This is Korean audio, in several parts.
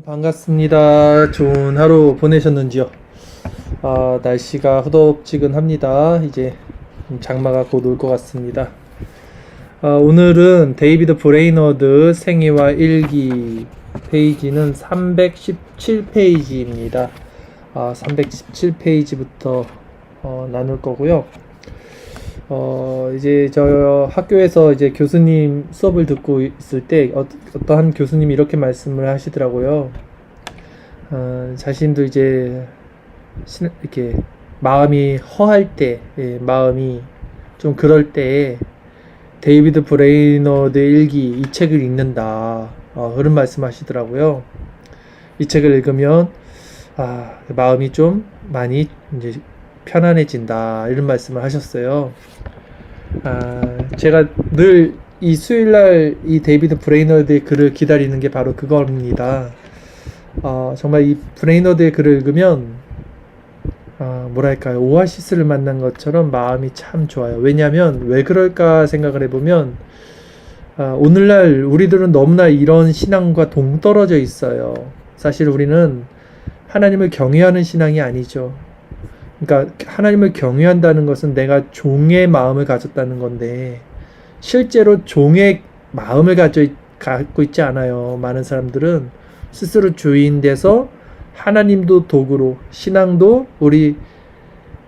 반갑습니다. 좋은 하루 보내셨는지요? 날씨가 후덥지근합니다. 이제 장마가 곧 올 것 같습니다. 오늘은 데이비드 브레이너드 생애와 일기 페이지는 317페이지입니다. 317페이지부터 나눌 거고요. 이제 저 학교에서 이제 교수님 수업을 듣고 있을 때 어떠한 교수님이 이렇게 말씀을 하시더라고요. 자신도 이제 이렇게 마음이 허할 때, 마음이 좀 그럴 때 데이비드 브레이너드 일기 이 책을 읽는다. 그런 말씀 하시더라고요. 이 책을 읽으면 마음이 좀 많이 이제 편안해진다, 이런 말씀을 하셨어요. 제가 늘 이 수요일날 이 데이비드 브레이너드의 글을 기다리는 게 바로 그겁니다. 정말 이 브레이너드의 글을 읽으면 뭐랄까요, 오아시스를 만난 것처럼 마음이 참 좋아요. 왜냐하면 왜 그럴까 생각을 해보면 오늘날 우리들은 너무나 이런 신앙과 동떨어져 있어요. 사실 우리는 하나님을 경외하는 신앙이 아니죠. 그러니까 하나님을 경외한다는 것은 내가 종의 마음을 가졌다는 건데, 실제로 종의 마음을 갖고 있지 않아요. 많은 사람들은 스스로 주인 돼서 하나님도 도구로, 신앙도 우리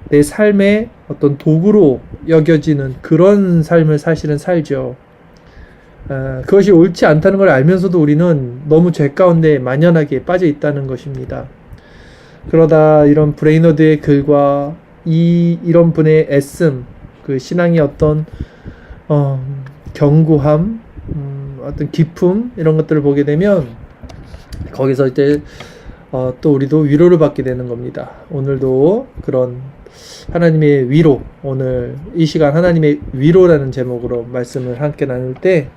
내 삶의 어떤 도구로 여겨지는 그런 삶을 사실은 살죠. 그것이 옳지 않다는 걸 알면서도 우리는 너무 죄 가운데 만연하게 빠져 있다는 것입니다. 그러다 이런 브레이너드의 글과 이런 분의 애씀, 그 신앙의 어떤 견고함, 어떤 기품, 이런 것들을 보게 되면 거기서 이제 또 우리도 위로를 받게 되는 겁니다. 오늘도 그런 하나님의 위로, 오늘 이 시간 하나님의 위로라는 제목으로 말씀을 함께 나눌 때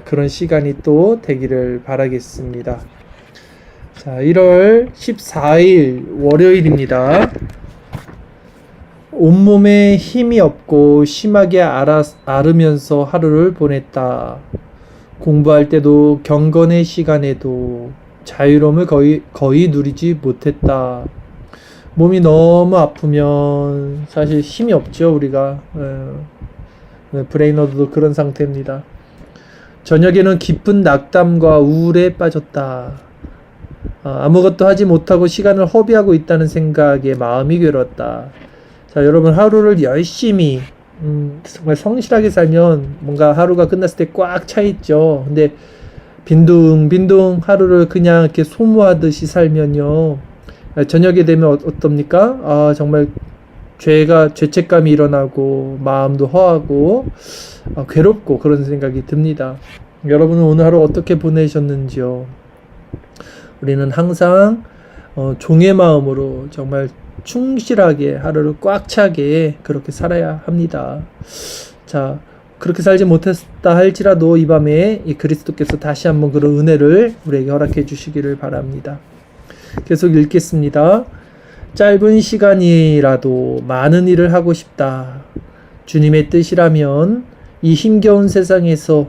그런 시간이 또 되기를 바라겠습니다. 자, 1월 14일 월요일입니다. 온몸에 힘이 없고 심하게 앓으면서 하루를 보냈다. 공부할 때도 경건의 시간에도 자유로움을 거의 누리지 못했다. 몸이 너무 아프면 사실 힘이 없죠, 우리가. 브레이너드도 그런 상태입니다. 저녁에는 깊은 낙담과 우울에 빠졌다. 아무것도 하지 못하고 시간을 허비하고 있다는 생각에 마음이 괴로웠다. 자, 여러분, 하루를 열심히 정말 성실하게 살면 뭔가 하루가 끝났을 때 꽉 차 있죠. 근데 빈둥빈둥 하루를 그냥 이렇게 소모하듯이 살면요, 저녁에 되면 어떻습니까? 정말 죄책감이 일어나고 마음도 허하고 괴롭고 그런 생각이 듭니다. 여러분은 오늘 하루 어떻게 보내셨는지요? 우리는 항상 종의 마음으로 정말 충실하게 하루를 꽉 차게 그렇게 살아야 합니다. 자, 그렇게 살지 못했다 할지라도 이 밤에 이 그리스도께서 다시 한번 그런 은혜를 우리에게 허락해 주시기를 바랍니다. 계속 읽겠습니다. 짧은 시간이라도 많은 일을 하고 싶다. 주님의 뜻이라면 이 힘겨운 세상에서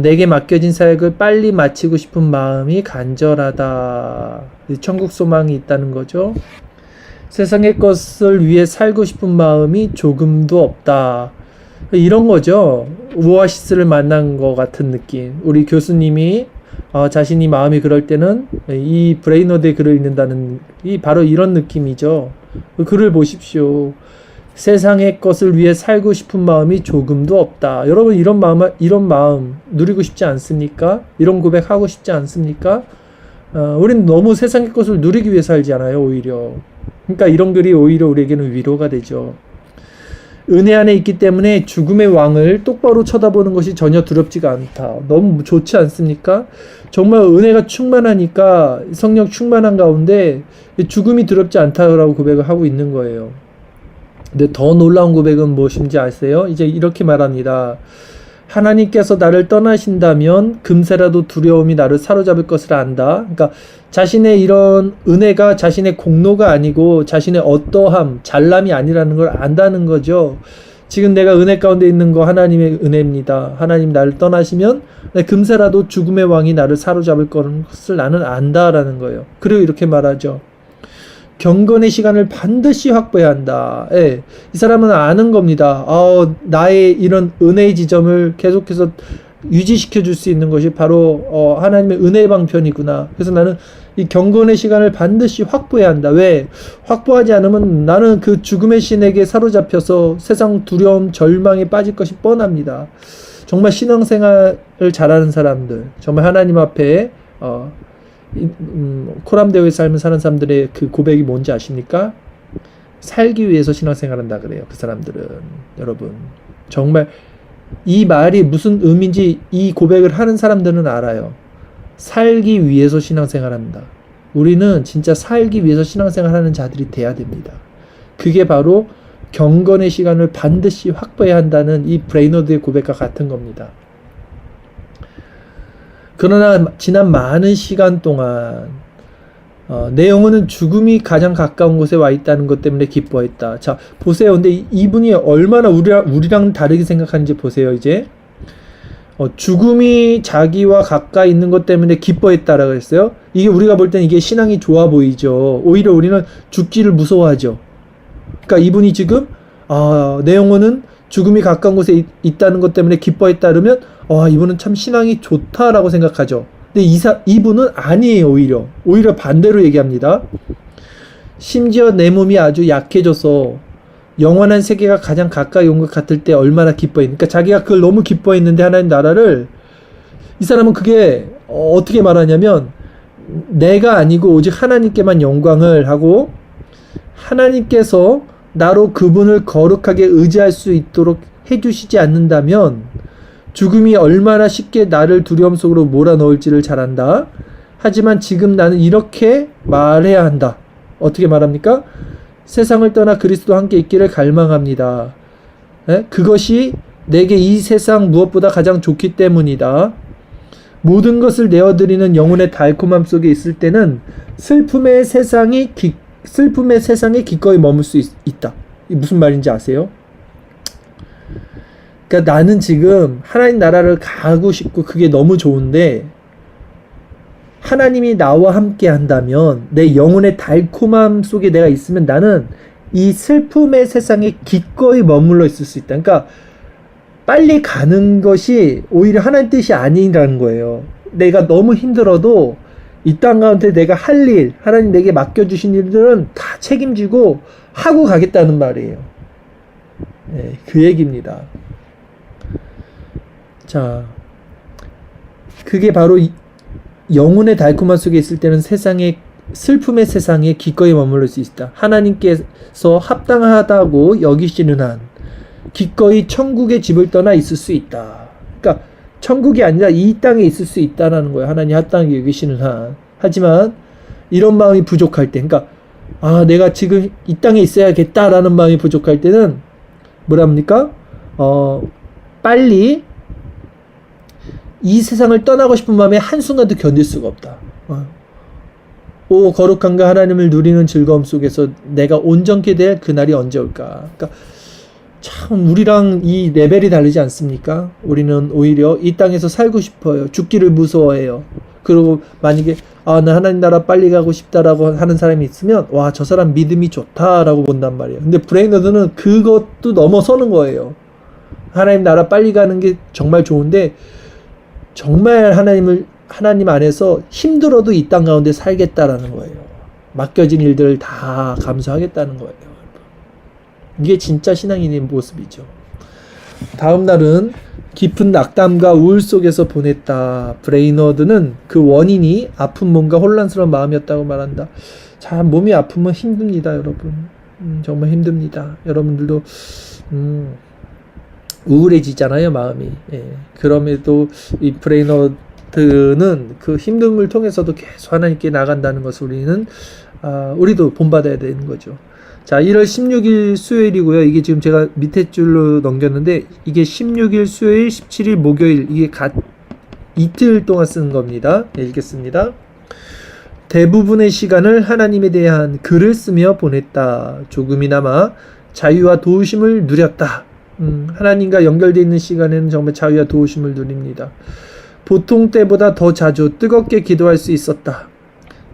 내게 맡겨진 사역을 빨리 마치고 싶은 마음이 간절하다. 천국 소망이 있다는 거죠. 세상의 것을 위해 살고 싶은 마음이 조금도 없다. 이런 거죠. 오아시스를 만난 것 같은 느낌. 우리 교수님이 자신이 마음이 그럴 때는 이 브레이너드의 글을 읽는다는 바로 이런 느낌이죠. 그 글을 보십시오. 세상의 것을 위해 살고 싶은 마음이 조금도 없다. 여러분, 이런 마음 누리고 싶지 않습니까? 이런 고백하고 싶지 않습니까? 우리는 너무 세상의 것을 누리기 위해 살지 않아요, 오히려. 그러니까 이런 글이 오히려 우리에게는 위로가 되죠. 은혜 안에 있기 때문에 죽음의 왕을 똑바로 쳐다보는 것이 전혀 두렵지가 않다. 너무 좋지 않습니까? 정말 은혜가 충만하니까, 성령 충만한 가운데 죽음이 두렵지 않다라고 고백을 하고 있는 거예요. 근데 더 놀라운 고백은 무엇인지 아세요? 이제 이렇게 말합니다. 하나님께서 나를 떠나신다면 금세라도 두려움이 나를 사로잡을 것을 안다. 그러니까 자신의 이런 은혜가 자신의 공로가 아니고 자신의 어떠함, 잘남이 아니라는 걸 안다는 거죠. 지금 내가 은혜 가운데 있는 거 하나님의 은혜입니다. 하나님 나를 떠나시면 금세라도 죽음의 왕이 나를 사로잡을 것을 나는 안다라는 거예요. 그리고 이렇게 말하죠. 경건의 시간을 반드시 확보해야 한다. 예, 이 사람은 아는 겁니다. 나의 이런 은혜의 지점을 계속해서 유지시켜 줄 수 있는 것이 바로 하나님의 은혜의 방편이구나. 그래서 나는 이 경건의 시간을 반드시 확보해야 한다. 왜? 확보하지 않으면 나는 그 죽음의 신에게 사로잡혀서 세상 두려움, 절망에 빠질 것이 뻔합니다. 정말 신앙생활을 잘하는 사람들, 정말 하나님 앞에 코람데오의 삶을 사는 사람들의 그 고백이 뭔지 아십니까? 살기 위해서 신앙생활한다 그래요. 그 사람들은. 여러분, 정말 이 말이 무슨 의미인지 이 고백을 하는 사람들은 알아요. 살기 위해서 신앙생활한다. 우리는 진짜 살기 위해서 신앙생활하는 자들이 돼야 됩니다. 그게 바로 경건의 시간을 반드시 확보해야 한다는 이 브레이너드의 고백과 같은 겁니다. 그러나 지난 많은 시간 동안 내 영혼은 죽음이 가장 가까운 곳에 와 있다는 것 때문에 기뻐했다. 자, 보세요. 근데 이분이 얼마나 우리랑 다르게 생각하는지 보세요. 이제 죽음이 자기와 가까이 있는 것 때문에 기뻐했다라고 했어요. 이게 우리가 볼 때는 이게 신앙이 좋아 보이죠. 오히려 우리는 죽기를 무서워하죠. 그러니까 이분이 지금 내 영혼은 죽음이 가까운 곳에 있다는 것 때문에 기뻐했다 그러면 이분은 참 신앙이 좋다라고 생각하죠. 근데 이분은 아니에요. 오히려 반대로 얘기합니다. 심지어 내 몸이 아주 약해져서 영원한 세계가 가장 가까이 온 것 같을 때 얼마나 기뻐했는가. 그러니까 자기가 그걸 너무 기뻐했는데 하나님 나라를, 이 사람은 그게 어떻게 말하냐면 내가 아니고 오직 하나님께만 영광을 하고 하나님께서 나로 그분을 거룩하게 의지할 수 있도록 해주시지 않는다면 죽음이 얼마나 쉽게 나를 두려움 속으로 몰아넣을지를 잘 안다. 하지만 지금 나는 이렇게 말해야 한다. 어떻게 말합니까? 세상을 떠나 그리스도와 함께 있기를 갈망합니다. 그것이 내게 이 세상 무엇보다 가장 좋기 때문이다. 모든 것을 내어드리는 영혼의 달콤함 속에 있을 때는 슬픔의 세상에 기꺼이 머물 수 있다. 이게 무슨 말인지 아세요? 그러니까 나는 지금 하나님 나라를 가고 싶고 그게 너무 좋은데 하나님이 나와 함께 한다면 내 영혼의 달콤함 속에 내가 있으면 나는 이 슬픔의 세상에 기꺼이 머물러 있을 수 있다. 그러니까 빨리 가는 것이 오히려 하나님 뜻이 아니라는 거예요. 내가 너무 힘들어도 이 땅 가운데 내가 할 일, 하나님 내게 맡겨주신 일들은 다 책임지고 하고 가겠다는 말이에요. 네, 그 얘기입니다. 자, 그게 바로 영혼의 달콤함 속에 있을 때는 슬픔의 세상에 기꺼이 머무를 수 있다. 하나님께서 합당하다고 여기시는 한 기꺼이 천국의 집을 떠나 있을 수 있다. 그러니까 천국이 아니라 이 땅에 있을 수 있다는 거예요. 하나님 합당하게 여기시는 한. 하지만 이런 마음이 부족할 때, 그러니까 내가 지금 이 땅에 있어야겠다라는 마음이 부족할 때는 뭐랍니까? 빨리 이 세상을 떠나고 싶은 마음에 한순간도 견딜 수가 없다. 오 거룩한가 하나님을 누리는 즐거움 속에서 내가 온전케 될 그날이 언제 올까? 그러니까 참 우리랑 이 레벨이 다르지 않습니까? 우리는 오히려 이 땅에서 살고 싶어요. 죽기를 무서워해요. 그리고 만약에 나 하나님 나라 빨리 가고 싶다라고 하는 사람이 있으면 와, 저 사람 믿음이 좋다라고 본단 말이에요. 근데 브레이너드는 그것도 넘어서는 거예요. 하나님 나라 빨리 가는 게 정말 좋은데 정말 하나님 안에서 힘들어도 이 땅 가운데 살겠다라는 거예요. 맡겨진 일들을 다 감수하겠다는 거예요. 이게 진짜 신앙인의 모습이죠. 다음 날은 깊은 낙담과 우울 속에서 보냈다. 브레이너드는 그 원인이 아픈 몸과 혼란스러운 마음이었다고 말한다. 자, 몸이 아프면 힘듭니다, 여러분. 정말 힘듭니다. 여러분들도 우울해지잖아요, 마음이. 예. 그럼에도 이 브레이너드는 그 힘듦을 통해서도 계속 하나님께 나간다는 것을 우리도 본받아야 되는 거죠. 자, 1월 16일 수요일이고요. 이게 지금 제가 밑에 줄로 넘겼는데 이게 16일 수요일, 17일 목요일 이게 이틀 동안 쓴 겁니다. 네, 읽겠습니다. 대부분의 시간을 하나님에 대한 글을 쓰며 보냈다. 조금이나마 자유와 도우심을 누렸다. 하나님과 연결되어 있는 시간에는 정말 자유와 도우심을 누립니다. 보통 때보다 더 자주 뜨겁게 기도할 수 있었다.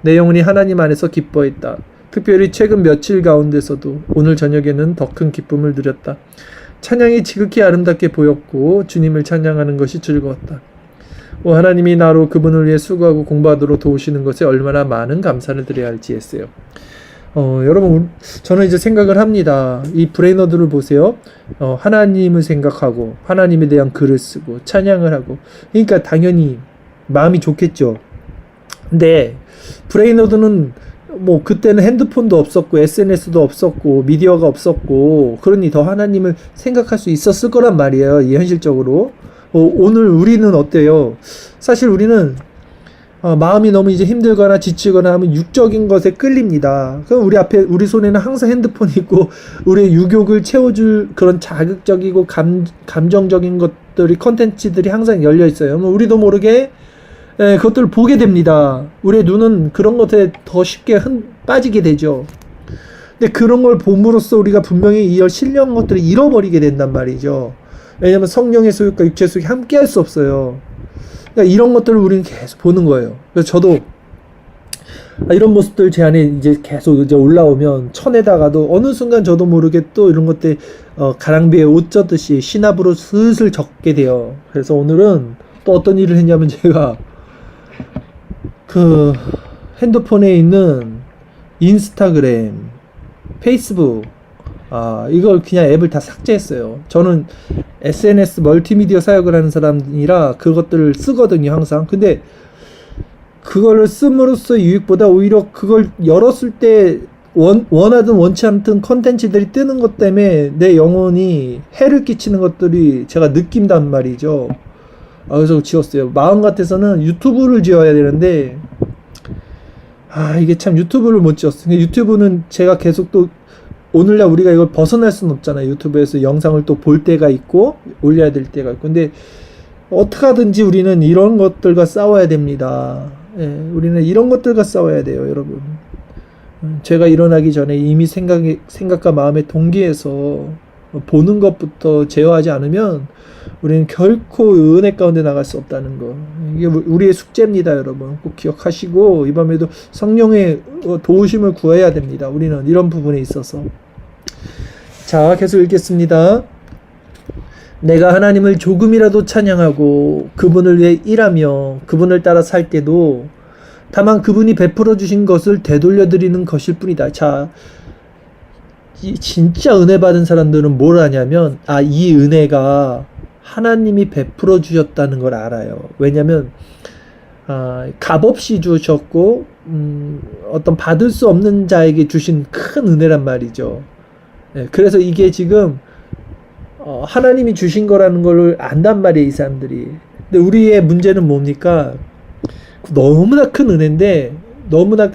내 영혼이 하나님 안에서 기뻐했다. 특별히 최근 며칠 가운데서도 오늘 저녁에는 더 큰 기쁨을 누렸다. 찬양이 지극히 아름답게 보였고 주님을 찬양하는 것이 즐거웠다. 하나님이 나로 그분을 위해 수고하고 공부하도록 도우시는 것에 얼마나 많은 감사를 드려야 할지 했어요. 여러분, 저는 이제 생각을 합니다. 이 브레이너드를 보세요. 하나님을 생각하고 하나님에 대한 글을 쓰고 찬양을 하고, 그러니까 당연히 마음이 좋겠죠. 근데 브레이너드는 뭐 그때는 핸드폰도 없었고 SNS도 없었고 미디어가 없었고, 그러니 더 하나님을 생각할 수 있었을 거란 말이에요. 이 현실적으로. 오늘 우리는 어때요? 사실 우리는 마음이 너무 이제 힘들거나 지치거나 하면 육적인 것에 끌립니다. 그럼 우리 손에는 항상 핸드폰이 있고 우리의 유욕을 채워줄 그런 자극적이고 감정적인 것들이, 컨텐츠들이 항상 열려 있어요. 우리도 모르게 그것들을 보게 됩니다. 우리의 눈은 그런 것에 더 쉽게 빠지게 되죠. 근데 그런 걸 봄으로써 우리가 분명히 이 신령한 것들을 잃어버리게 된단 말이죠. 왜냐면 성령의 소유과 육체의 소유가 함께 할 수 없어요. 그러니까 이런 것들을 우리는 계속 보는 거예요. 그래서 저도 이런 모습들 제 안에 이제 계속 이제 올라오면 천에다가도 어느 순간 저도 모르게 또 이런 것들 가랑비에 옷 젖듯이 신압으로 슬슬 적게 돼요. 그래서 오늘은 또 어떤 일을 했냐면, 제가 그 핸드폰에 있는 인스타그램, 페이스북, 이걸 그냥 앱을 다 삭제했어요. 저는 SNS 멀티미디어 사역을 하는 사람이라 그것들을 쓰거든요, 항상. 근데 그거를 씀으로써 유익보다 오히려 그걸 열었을 때 원하든 원치 않든 컨텐츠들이 뜨는 것 때문에 내 영혼이 해를 끼치는 것들이 제가 느낀단 말이죠. 그래서 지웠어요. 마음 같아서는 유튜브를 지어야 되는데 이게 참 유튜브를 못 지었어요. 유튜브는 제가 계속 또 오늘날 우리가 이걸 벗어날 수는 없잖아요. 유튜브에서 영상을 또 볼 때가 있고 올려야 될 때가 있고. 근데 어떻게 하든지 우리는 이런 것들과 싸워야 됩니다. 우리는 이런 것들과 싸워야 돼요, 여러분. 제가 일어나기 전에 이미 생각과 마음의 동기에서 보는 것부터 제어하지 않으면 우리는 결코 은혜 가운데 나갈 수 없다는 거. 이게 우리의 숙제입니다, 여러분. 꼭 기억하시고 이 밤에도 성령의 도우심을 구해야 됩니다. 우리는 이런 부분에 있어서. 자, 계속 읽겠습니다. 내가 하나님을 조금이라도 찬양하고 그분을 위해 일하며 그분을 따라 살 때도 다만 그분이 베풀어 주신 것을 되돌려 드리는 것일 뿐이다. 자, 진짜 은혜 받은 사람들은 뭘 하냐면 이 은혜가 하나님이 베풀어 주셨다는 걸 알아요. 왜냐면 값없이 주셨고 어떤 받을 수 없는 자에게 주신 큰 은혜란 말이죠. 그래서 이게 지금 하나님이 주신 거라는 걸 안단 말이에요, 이 사람들이. 근데 우리의 문제는 뭡니까? 너무나 큰 은혜인데 너무나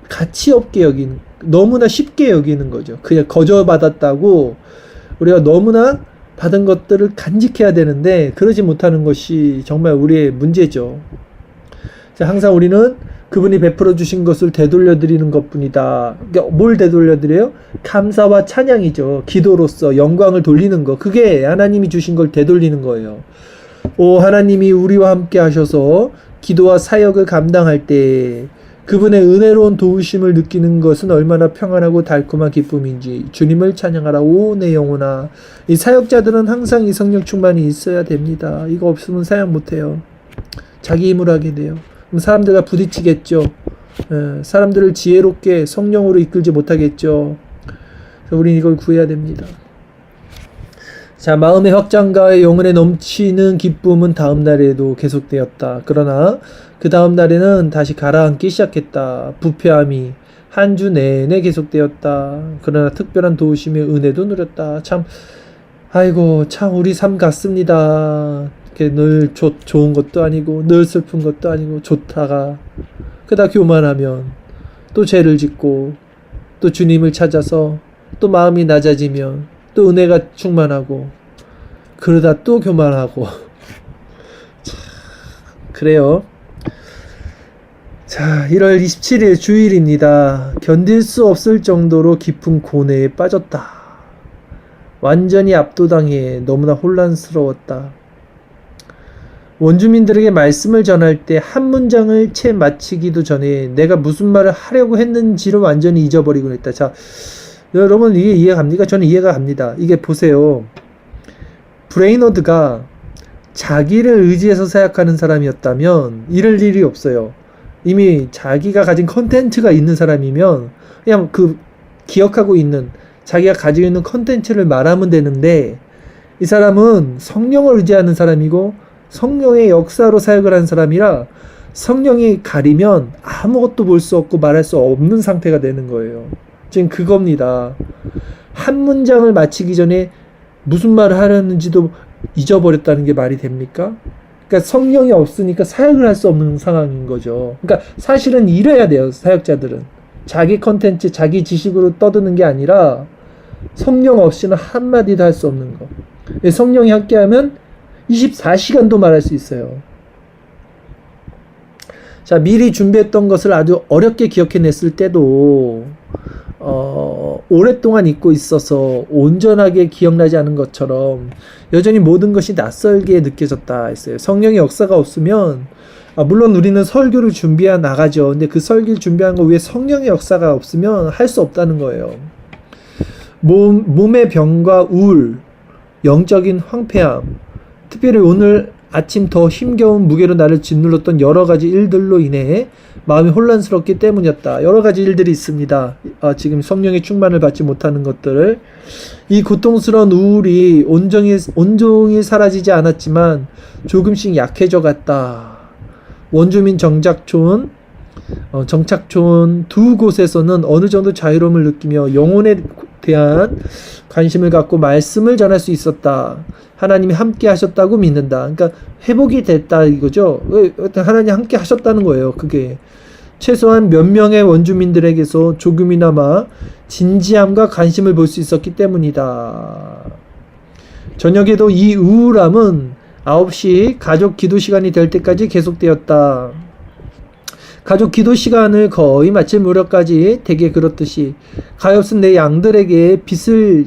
가치 없게 여기는, 너무나 쉽게 여기는 거죠. 그냥 거저 받았다고 우리가 너무나 받은 것들을 간직해야 되는데 그러지 못하는 것이 정말 우리의 문제죠. 항상 우리는 그분이 베풀어 주신 것을 되돌려 드리는 것뿐이다. 그러니까 뭘 되돌려 드려요? 감사와 찬양이죠. 기도로서 영광을 돌리는 거. 그게 하나님이 주신 걸 되돌리는 거예요. 하나님이 우리와 함께 하셔서 기도와 사역을 감당할 때 그분의 은혜로운 도우심을 느끼는 것은 얼마나 평안하고 달콤한 기쁨인지 주님을 찬양하라. 오, 내 영혼아. 이 사역자들은 항상 이 성령 충만이 있어야 됩니다. 이거 없으면 사역 못해요. 자기 힘으로 하게 돼요. 그럼 사람들과 부딪히겠죠. 사람들을 지혜롭게 성령으로 이끌지 못하겠죠. 그래서 우리는 이걸 구해야 됩니다. 자, 마음의 확장과 영혼에 넘치는 기쁨은 다음 날에도 계속되었다. 그러나 그 다음 날에는 다시 가라앉기 시작했다. 부패함이 한 주 내내 계속되었다. 그러나 특별한 도우심의 은혜도 누렸다. 참 우리 삶 같습니다. 늘 좋은 것도 아니고 늘 슬픈 것도 아니고 좋다가 그다 교만하면 또 죄를 짓고 또 주님을 찾아서 또 마음이 낮아지면 또 은혜가 충만하고 그러다 또 교만하고 그래요. 자, 1월 27일 주일입니다. 견딜 수 없을 정도로 깊은 고뇌에 빠졌다. 완전히 압도당해 너무나 혼란스러웠다. 원주민들에게 말씀을 전할 때 한 문장을 채 마치기도 전에 내가 무슨 말을 하려고 했는지를 완전히 잊어버리곤 했다. 자, 여러분 이게 이해갑니까? 저는 이해가 갑니다. 이게 보세요. 브레이너드가 자기를 의지해서 생각하는 사람이었다면 이럴 일이 없어요. 이미 자기가 가진 컨텐츠가 있는 사람이면 그냥 그 기억하고 있는 자기가 가지고 있는 컨텐츠를 말하면 되는데, 이 사람은 성령을 의지하는 사람이고 성령의 역사로 사역을 하는 사람이라 성령이 가리면 아무것도 볼 수 없고 말할 수 없는 상태가 되는 거예요. 지금 그겁니다. 한 문장을 마치기 전에 무슨 말을 하려는지도 잊어버렸다는 게 말이 됩니까? 그러니까 성령이 없으니까 사역을 할 수 없는 상황인 거죠. 그러니까 사실은 이래야 돼요. 사역자들은 자기 컨텐츠, 자기 지식으로 떠드는 게 아니라 성령 없이는 한마디도 할 수 없는 거. 성령이 함께하면 24시간도 말할 수 있어요. 자, 미리 준비했던 것을 아주 어렵게 기억해냈을 때도 오랫동안 잊고 있어서 온전하게 기억나지 않은 것처럼 여전히 모든 것이 낯설게 느껴졌다 했어요. 성령의 역사가 없으면 물론 우리는 설교를 준비해 나가죠. 근데 그 설교를 준비한 거 위에 성령의 역사가 없으면 할 수 없다는 거예요. 몸의 병과 우울, 영적인 황폐함, 특별히 오늘 아침 더 힘겨운 무게로 나를 짓눌렀던 여러 가지 일들로 인해 마음이 혼란스럽기 때문이었다. 여러 가지 일들이 있습니다. 지금 성령의 충만을 받지 못하는 것들을. 이 고통스러운 우울이 온종일 사라지지 않았지만 조금씩 약해져 갔다. 원주민 정착촌 두 곳에서는 어느 정도 자유로움을 느끼며 영혼에 대한 관심을 갖고 말씀을 전할 수 있었다. 하나님이 함께 하셨다고 믿는다. 그러니까 회복이 됐다 이거죠. 하나님 함께 하셨다는 거예요. 그게 최소한 몇 명의 원주민들에게서 조금이나마 진지함과 관심을 볼 수 있었기 때문이다. 저녁에도 이 우울함은 9시 가족 기도 시간이 될 때까지 계속되었다. 가족 기도 시간을 거의 마칠 무렵까지 대개 그렇듯이 가엾은 내 양들에게 빚을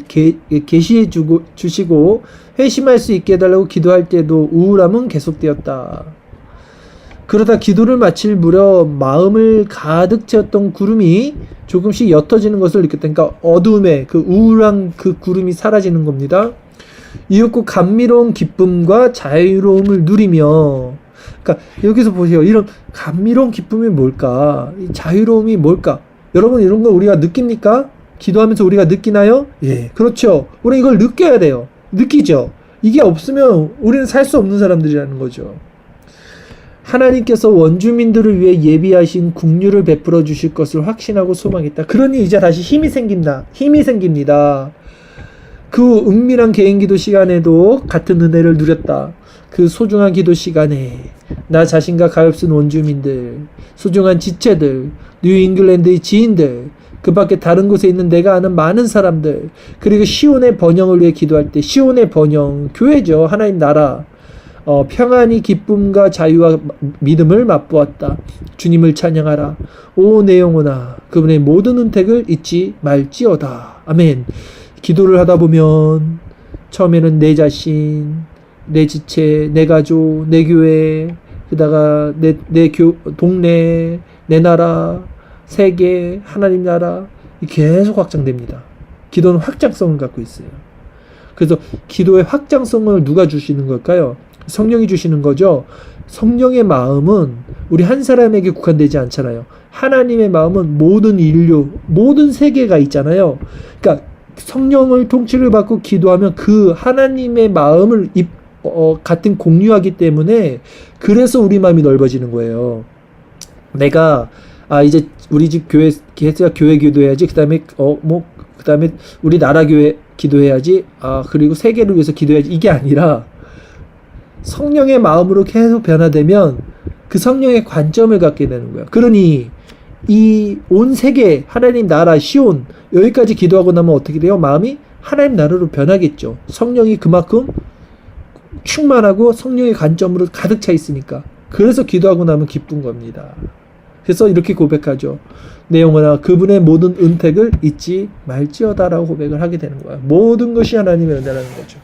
계시해 주시고 회심할 수 있게 해달라고 기도할 때도 우울함은 계속되었다. 그러다 기도를 마칠 무렵 마음을 가득 채웠던 구름이 조금씩 옅어지는 것을 느꼈다. 그러니까 어두움에 그 우울한 그 구름이 사라지는 겁니다. 이윽고 감미로운 기쁨과 자유로움을 누리며, 그러니까 여기서 보세요. 이런 감미로운 기쁨이 뭘까? 이 자유로움이 뭘까? 여러분 이런 거 우리가 느낍니까? 기도하면서 우리가 느끼나요? 예, 그렇죠. 우리 이걸 느껴야 돼요. 느끼죠. 이게 없으면 우리는 살 수 없는 사람들이라는 거죠. 하나님께서 원주민들을 위해 예비하신 국류를 베풀어 주실 것을 확신하고 소망했다. 그러니 이제 다시 힘이 생깁니다. 그 은밀한 개인기도 시간에도 같은 은혜를 누렸다. 그 소중한 기도 시간에 나 자신과 가엾은 원주민들, 소중한 지체들, 뉴잉글랜드의 지인들, 그 밖에 다른 곳에 있는 내가 아는 많은 사람들, 그리고 시온의 번영을 위해 기도할 때, 시온의 번영, 교회죠. 하나님 나라, 평안히 기쁨과 자유와 믿음을 맛보았다. 주님을 찬양하라. 오 내 영혼아, 그분의 모든 은택을 잊지 말지어다. 아멘. 기도를 하다 보면 처음에는 내 자신, 내 지체, 내 가족, 내 교회, 그다가 내 동네, 내 나라, 세계, 하나님 나라 계속 확장됩니다. 기도는 확장성을 갖고 있어요. 그래서 기도의 확장성을 누가 주시는 걸까요? 성령이 주시는 거죠. 성령의 마음은 우리 한 사람에게 국한되지 않잖아요. 하나님의 마음은 모든 인류, 모든 세계가 있잖아요. 그러니까 성령을 통치를 받고 기도하면 그 하나님의 마음을 같은 공유하기 때문에 그래서 우리 마음이 넓어지는 거예요. 내가 이제 우리 집 교회 기도해야지. 그다음에 그다음에 우리 나라 교회 기도해야지. 그리고 세계를 위해서 기도해야지. 이게 아니라 성령의 마음으로 계속 변화되면 그 성령의 관점을 갖게 되는 거예요. 그러니 이 온 세계 하나님 나라 시온 여기까지 기도하고 나면 어떻게 돼요? 마음이 하나님 나라로 변하겠죠. 성령이 그만큼 충만하고 성령의 관점으로 가득 차 있으니까. 그래서 기도하고 나면 기쁜 겁니다. 그래서 이렇게 고백하죠. 내 영혼아 그분의 모든 은택을 잊지 말지어다라고 고백을 하게 되는 거야. 모든 것이 하나님의 은혜라는 거죠.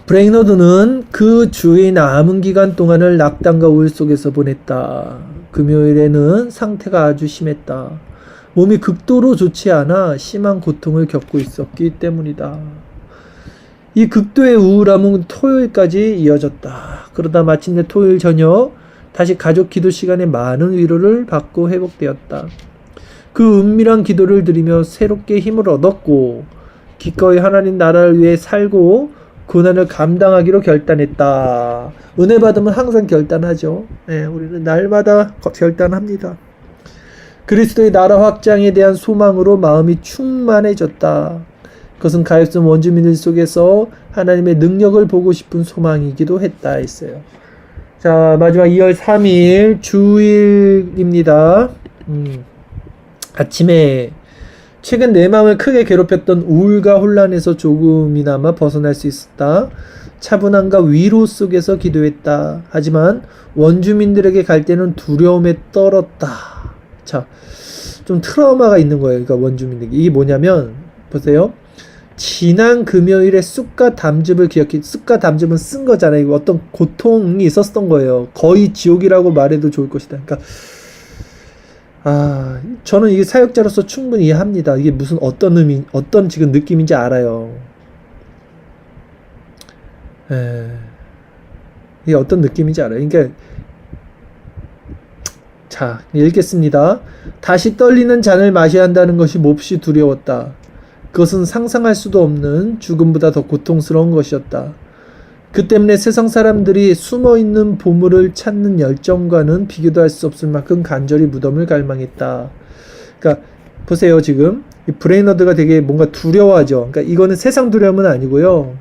브레이너드는 그 주의 남은 기간 동안을 낙담과 우울 속에서 보냈다. 금요일에는 상태가 아주 심했다. 몸이 극도로 좋지 않아 심한 고통을 겪고 있었기 때문이다. 이 극도의 우울함은 토요일까지 이어졌다. 그러다 마침내 토요일 저녁 다시 가족 기도 시간에 많은 위로를 받고 회복되었다. 그 은밀한 기도를 드리며 새롭게 힘을 얻었고 기꺼이 하나님 나라를 위해 살고 고난을 감당하기로 결단했다. 은혜 받으면 항상 결단하죠. 우리는 날마다 결단합니다. 그리스도의 나라 확장에 대한 소망으로 마음이 충만해졌다. 그것은 가엾은 원주민들 속에서 하나님의 능력을 보고 싶은 소망이기도 했다 했어요. 자, 마지막 2월 3일 주일입니다. 아침에 최근 내 마음을 크게 괴롭혔던 우울과 혼란에서 조금이나마 벗어날 수 있었다. 차분함과 위로 속에서 기도했다. 하지만 원주민들에게 갈 때는 두려움에 떨었다. 자, 좀 트라우마가 있는 거예요. 그러니까 원주민들에게. 이게 뭐냐면 보세요. 지난 금요일에 쑥과 담즙을 기억해. 쑥과 담즙은 쓴 거잖아요. 이거 어떤 고통이 있었던 거예요. 거의 지옥이라고 말해도 좋을 것이다. 그러니까 저는 이게 사역자로서 충분히 이해합니다. 이게 무슨 어떤 의미, 어떤 지금 느낌인지 알아요. 이게 어떤 느낌인지 알아요. 그러니까 자, 읽겠습니다. 다시 떨리는 잔을 마셔야 한다는 것이 몹시 두려웠다. 그것은 상상할 수도 없는 죽음보다 더 고통스러운 것이었다. 그 때문에 세상 사람들이 숨어있는 보물을 찾는 열정과는 비교도 할 수 없을 만큼 간절히 무덤을 갈망했다. 그러니까 보세요. 지금 이 브레이너드가 되게 뭔가 두려워하죠. 그러니까 이거는 세상 두려움은 아니고요.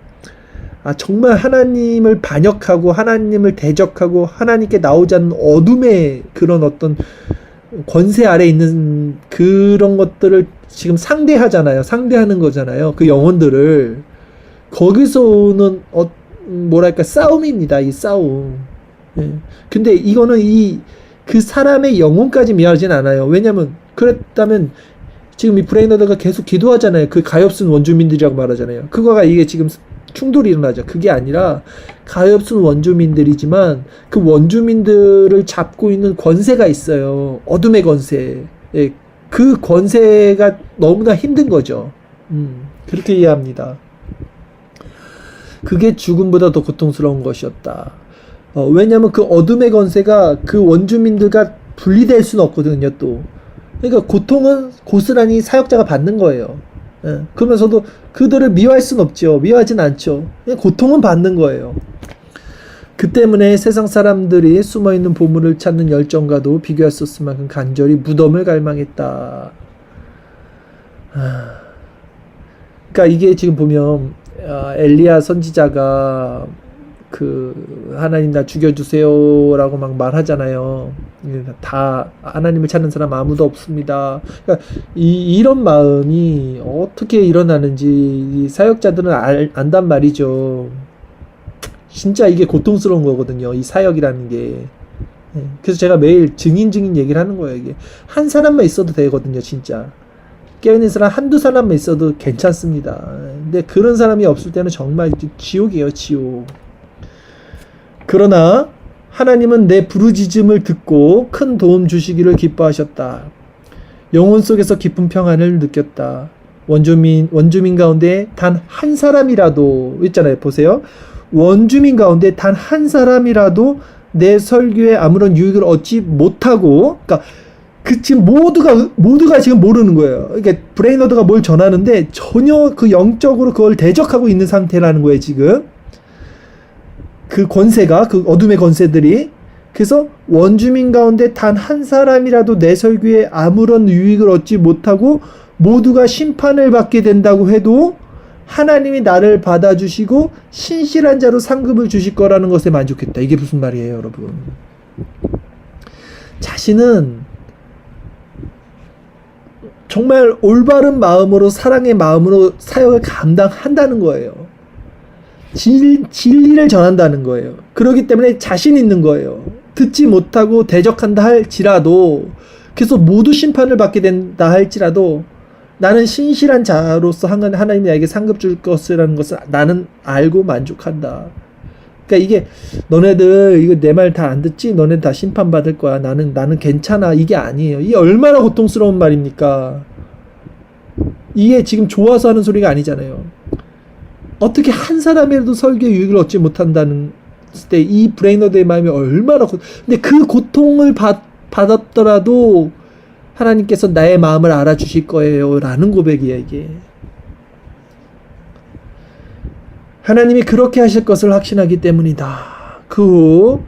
정말 하나님을 반역하고 하나님을 대적하고 하나님께 나오지 않는 어둠의 그런 어떤 권세 아래 있는 그런 것들을 지금 상대하잖아요. 상대하는 거잖아요. 그 영혼들을. 거기서 오는 뭐랄까 싸움입니다. 이 싸움. 근데 이거는 그 사람의 영혼까지 미워하진 않아요. 왜냐면 그랬다면 지금 이 브레이너드가 계속 기도하잖아요. 그 가엾은 원주민들이라고 말하잖아요. 그거가 이게 지금 충돌이 일어나죠. 그게 아니라 가엾은 원주민들이지만 그 원주민들을 잡고 있는 권세가 있어요. 어둠의 권세. 그 권세가 너무나 힘든 거죠. 그렇게 이해합니다. 그게 죽음보다 더 고통스러운 것이었다. 왜냐하면 그 어둠의 권세가 그 원주민들과 분리될 수는 없거든요. 또 그러니까 고통은 고스란히 사역자가 받는 거예요. 그러면서도 그들을 미워할 수는 없죠. 미워하진 않죠. 그냥 고통은 받는 거예요. 그 때문에 세상 사람들이 숨어있는 보물을 찾는 열정과도 비교할 수 없을 만큼 간절히 무덤을 갈망했다. 그러니까 이게 지금 보면 엘리야 선지자가 그 하나님 나 죽여주세요라고 막 말하잖아요. 다 하나님을 찾는 사람 아무도 없습니다. 그러니까 이런 마음이 어떻게 일어나는지 이 사역자들은 안단 말이죠. 진짜 이게 고통스러운 거거든요. 이 사역이라는 게. 그래서 제가 매일 증인 얘기를 하는 거예요. 이게 한 사람만 있어도 되거든요. 진짜 깨어있는 사람 한두 사람만 있어도 괜찮습니다. 근데 그런 사람이 없을 때는 정말 지옥이에요. 지옥. 그러나 하나님은 내 부르짖음을 듣고 큰 도움 주시기를 기뻐하셨다. 영혼 속에서 깊은 평안을 느꼈다. 원주민 가운데 단 한 사람이라도 있잖아요. 보세요. 원주민 가운데 단 한 사람이라도 내 설교에 아무런 유익을 얻지 못하고, 그러니까 지금 모두가 지금 모르는 거예요. 그러니까 브레이너드가 뭘 전하는데 전혀 그 영적으로 그걸 대적하고 있는 상태라는 거예요. 지금 그 권세가, 그 어둠의 권세들이. 그래서 원주민 가운데 단 한 사람이라도 내 설교에 아무런 유익을 얻지 못하고 모두가 심판을 받게 된다고 해도 하나님이 나를 받아주시고 신실한 자로 상급을 주실 거라는 것에 만족했다. 이게 무슨 말이에요, 여러분? 자신은 정말 올바른 마음으로, 사랑의 마음으로 사역을 감당한다는 거예요. 진리를 전한다는 거예요. 그렇기 때문에 자신 있는 거예요. 듣지 못하고 대적한다 할지라도, 그래서 모두 심판을 받게 된다 할지라도, 나는 신실한 자로서 하나님이 나에게 상급 줄 것이라는 것을 나는 알고 만족한다. 그러니까 이게 너네들 이거 내 말 다 안 듣지? 너네들 다 심판 받을 거야. 나는 괜찮아. 이게 아니에요. 이게 얼마나 고통스러운 말입니까? 이게 지금 좋아서 하는 소리가 아니잖아요. 어떻게 한 사람이라도 설교의 유익을 얻지 못한다는 때 이 브레이너드의 마음이 얼마나 근데 그 고통을 받았더라도 하나님께서 나의 마음을 알아주실 거예요 라는 고백이에요. 이게 하나님이 그렇게 하실 것을 확신하기 때문이다. 그 후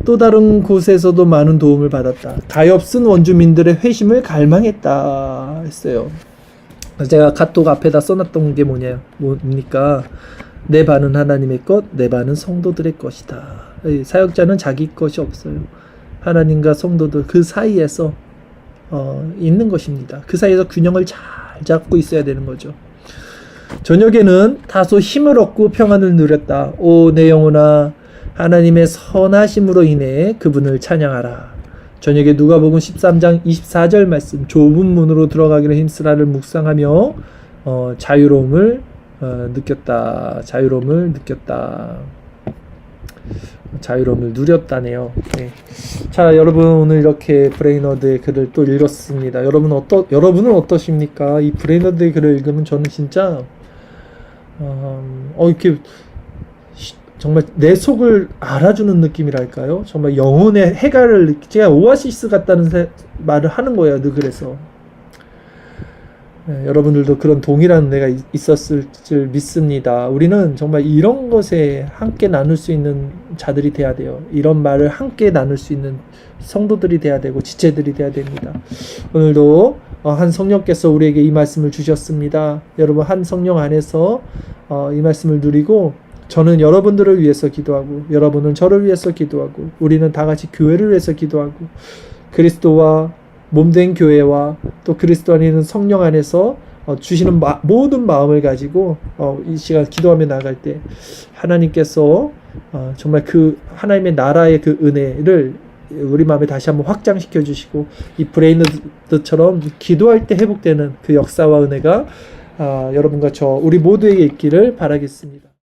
또 다른 곳에서도 많은 도움을 받았다. 가엾은 원주민들의 회심을 갈망했다 했어요. 제가 카톡 앞에다 써놨던 게 뭡니까? 내 반은 하나님의 것, 내 반은 성도들의 것이다. 사역자는 자기 것이 없어요. 하나님과 성도들 그 사이에서 있는 것입니다. 그 사이에서 균형을 잘 잡고 있어야 되는 거죠. 저녁에는 다소 힘을 얻고 평안을 누렸다. 오 내 영혼아 하나님의 선하심으로 인해 그분을 찬양하라. 저녁에 누가복음 13장 24절 말씀, 좁은 문으로 들어가기를 힘쓰라를 묵상하며 자유로움을 느꼈다. 자유로움을 누렸다네요. 네. 자, 여러분 오늘 이렇게 브레이너드의 글을 또 읽었습니다. 여러분은 어떠십니까? 이 브레이너드의 글을 읽으면 저는 진짜 이렇게 정말 내 속을 알아주는 느낌이랄까요? 정말 영혼의 해갈을 제가 오아시스 같다는 말을 하는 거예요. 늘 그래서 여러분들도 그런 동일한 은혜가 있었을 줄 믿습니다. 우리는 정말 이런 것에 함께 나눌 수 있는 자들이 돼야 돼요. 이런 말을 함께 나눌 수 있는 성도들이 돼야 되고 지체들이 돼야 됩니다. 오늘도 한 성령께서 우리에게 이 말씀을 주셨습니다. 여러분 한 성령 안에서 이 말씀을 누리고 저는 여러분들을 위해서 기도하고 여러분은 저를 위해서 기도하고 우리는 다 같이 교회를 위해서 기도하고 그리스도와 몸된 교회와 또 그리스도 안에 있는 성령 안에서 주시는 모든 마음을 가지고 이 시간 기도하며 나갈 때 하나님께서 정말 그 하나님의 나라의 그 은혜를 우리 마음에 다시 한번 확장시켜 주시고 이 브레이너드처럼 기도할 때 회복되는 그 역사와 은혜가 여러분과 저 우리 모두에게 있기를 바라겠습니다.